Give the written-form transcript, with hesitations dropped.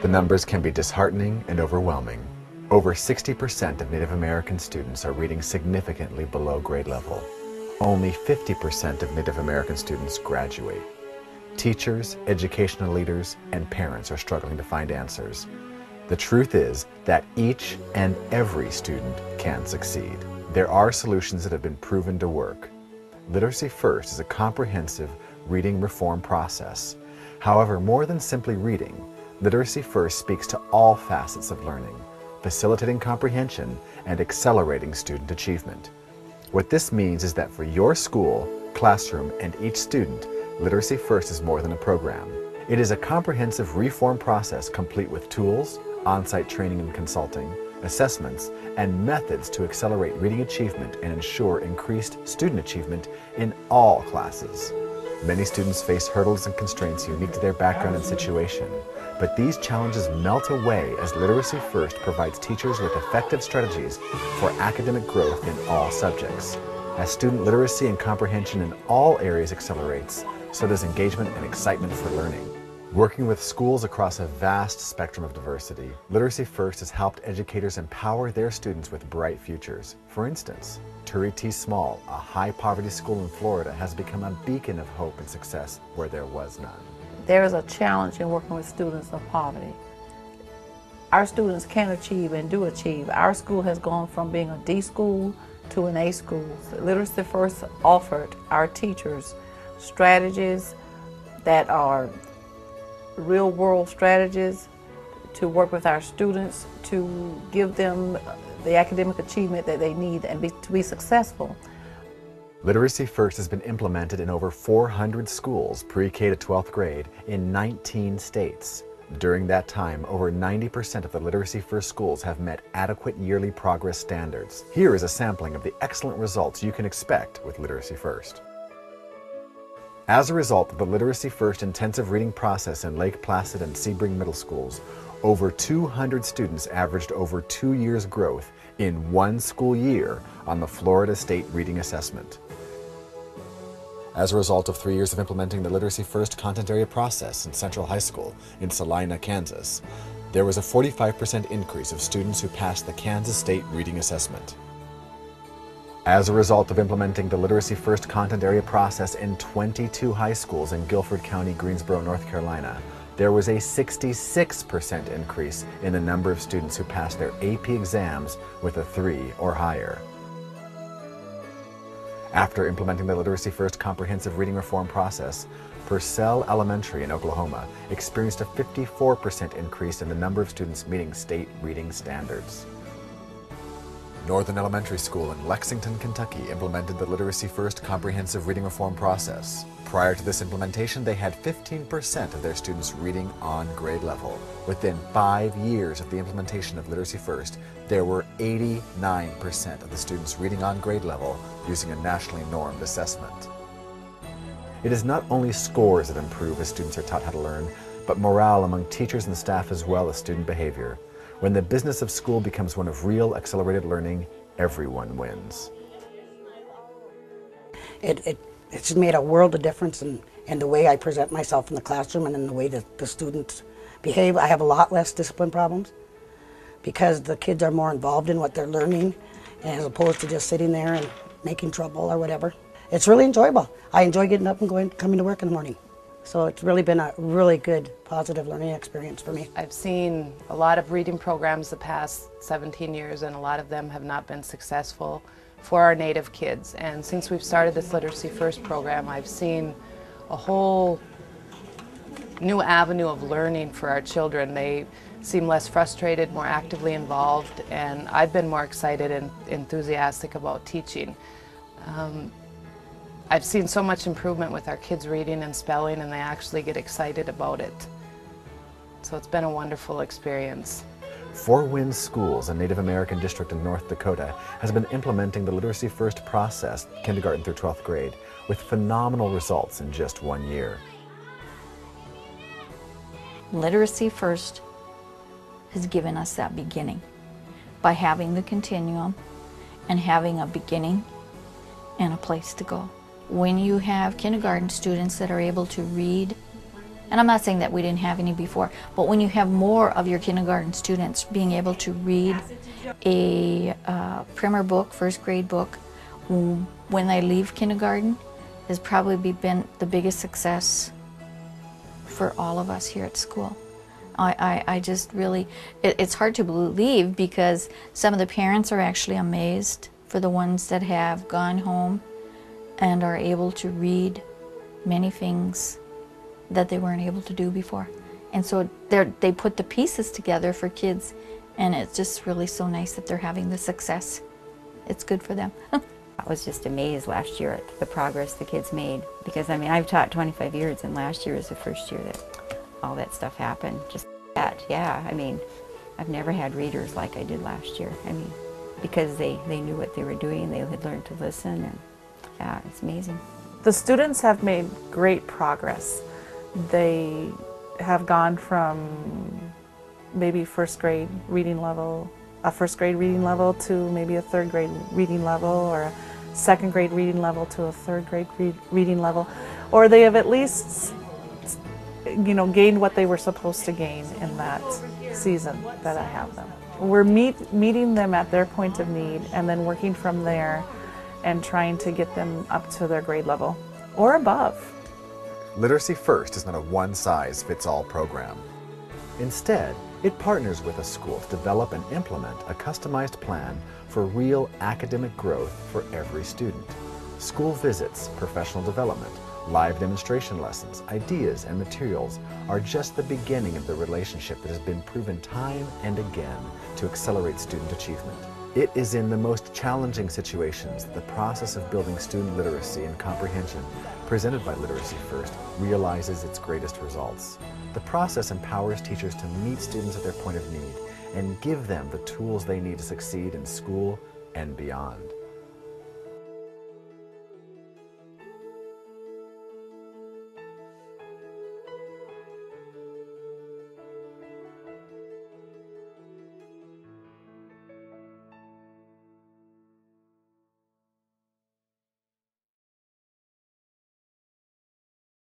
The numbers can be disheartening and overwhelming. Over 60% of Native American students are reading significantly below grade level. Only 50% of Native American students graduate. Teachers, educational leaders, and parents are struggling to find answers. The truth is that each and every student can succeed. There are solutions that have been proven to work. Literacy First is a comprehensive reading reform process. However, more than simply reading, Literacy First speaks to all facets of learning, facilitating comprehension and accelerating student achievement. What this means is that for your school, classroom, and each student, Literacy First is more than a program. It is a comprehensive reform process complete with tools, on-site training and consulting, assessments, and methods to accelerate reading achievement and ensure increased student achievement in all classes. Many students face hurdles and constraints unique to their background and situation, but these challenges melt away as Literacy First provides teachers with effective strategies for academic growth in all subjects. As student literacy and comprehension in all areas accelerates, so does engagement and excitement for learning. Working with schools across a vast spectrum of diversity, Literacy First has helped educators empower their students with bright futures. For instance, Turi T. Small, a high-poverty school in Florida, has become a beacon of hope and success where there was none. There is a challenge in working with students of poverty. Our students can achieve and do achieve. Our school has gone from being a D school to an A school. Literacy First offered our teachers strategies that are real-world strategies to work with our students to give them the academic achievement that they need and to be successful. Literacy First has been implemented in over 400 schools, pre-K to 12th grade, in 19 states. During that time, over 90% of the Literacy First schools have met adequate yearly progress standards. Here is a sampling of the excellent results you can expect with Literacy First. As a result of the Literacy First intensive reading process in Lake Placid and Sebring middle schools, over 200 students averaged over 2 years growth in one school year on the Florida State Reading Assessment. As a result of 3 years of implementing the Literacy First content area process in Central High School in Salina, Kansas, there was a 45% increase of students who passed the Kansas State Reading Assessment. As a result of implementing the Literacy First content area process in 22 high schools in Guilford County, Greensboro, North Carolina, there was a 66% increase in the number of students who passed their AP exams with a 3 or higher. After implementing the Literacy First comprehensive reading reform process, Purcell Elementary in Oklahoma experienced a 54% increase in the number of students meeting state reading standards. Northern Elementary School in Lexington, Kentucky implemented the Literacy First comprehensive reading reform process. Prior to this implementation, they had 15% of their students reading on grade level. Within 5 years of the implementation of Literacy First, there were 89% of the students reading on grade level using a nationally normed assessment. It is not only scores that improve as students are taught how to learn, but morale among teachers and staff as well as student behavior. When the business of school becomes one of real accelerated learning, everyone wins. It's made a world of difference in the way I present myself in the classroom and in the way that the students behave. I have a lot less discipline problems because the kids are more involved in what they're learning as opposed to just sitting there and making trouble or whatever. It's really enjoyable. I enjoy getting up and coming to work in the morning. So it's really been a really good, positive learning experience for me. I've seen a lot of reading programs the past 17 years, and a lot of them have not been successful for our Native kids. And since we've started this Literacy First program, I've seen a whole new avenue of learning for our children. They seem less frustrated, more actively involved, and I've been more excited and enthusiastic about teaching. I've seen so much improvement with our kids reading and spelling, and they actually get excited about it. So it's been a wonderful experience. Four Winds Schools, a Native American district in North Dakota, has been implementing the Literacy First process, kindergarten through 12th grade, with phenomenal results in just 1 year. Literacy First has given us that beginning by having the continuum and having a beginning and a place to go. When you have kindergarten students that are able to read And I'm not saying that we didn't have any before, but when you have more of your kindergarten students being able to read a primer book, first grade book, when they leave kindergarten, has probably been the biggest success for all of us here at school. I just really, it's hard to believe because some of the parents are actually amazed for the ones that have gone home and are able to read many things that they weren't able to do before. And so they put the pieces together for kids, and it's just really so nice that they're having the success. It's good for them. I was just amazed last year at the progress the kids made, because I mean, I've taught 25 years and last year was the first year that all that stuff happened. Just that, yeah, I mean, I've never had readers like I did last year. I mean, because they knew what they were doing, they had learned to listen, and yeah, it's amazing. The students have made great progress. They have gone from maybe first grade reading level to maybe a third grade reading level, or a second grade reading level to a third grade reading level, or they have at least, you know, gained what they were supposed to gain in that season that I have them. We're meeting them at their point of need and then working from there and trying to get them up to their grade level or above. Literacy First is not a one-size-fits-all program. Instead, it partners with a school to develop and implement a customized plan for real academic growth for every student. School visits, professional development, live demonstration lessons, ideas, and materials are just the beginning of the relationship that has been proven time and again to accelerate student achievement. It is in the most challenging situations that the process of building student literacy and comprehension presented by Literacy First realizes its greatest results. The process empowers teachers to meet students at their point of need and give them the tools they need to succeed in school and beyond.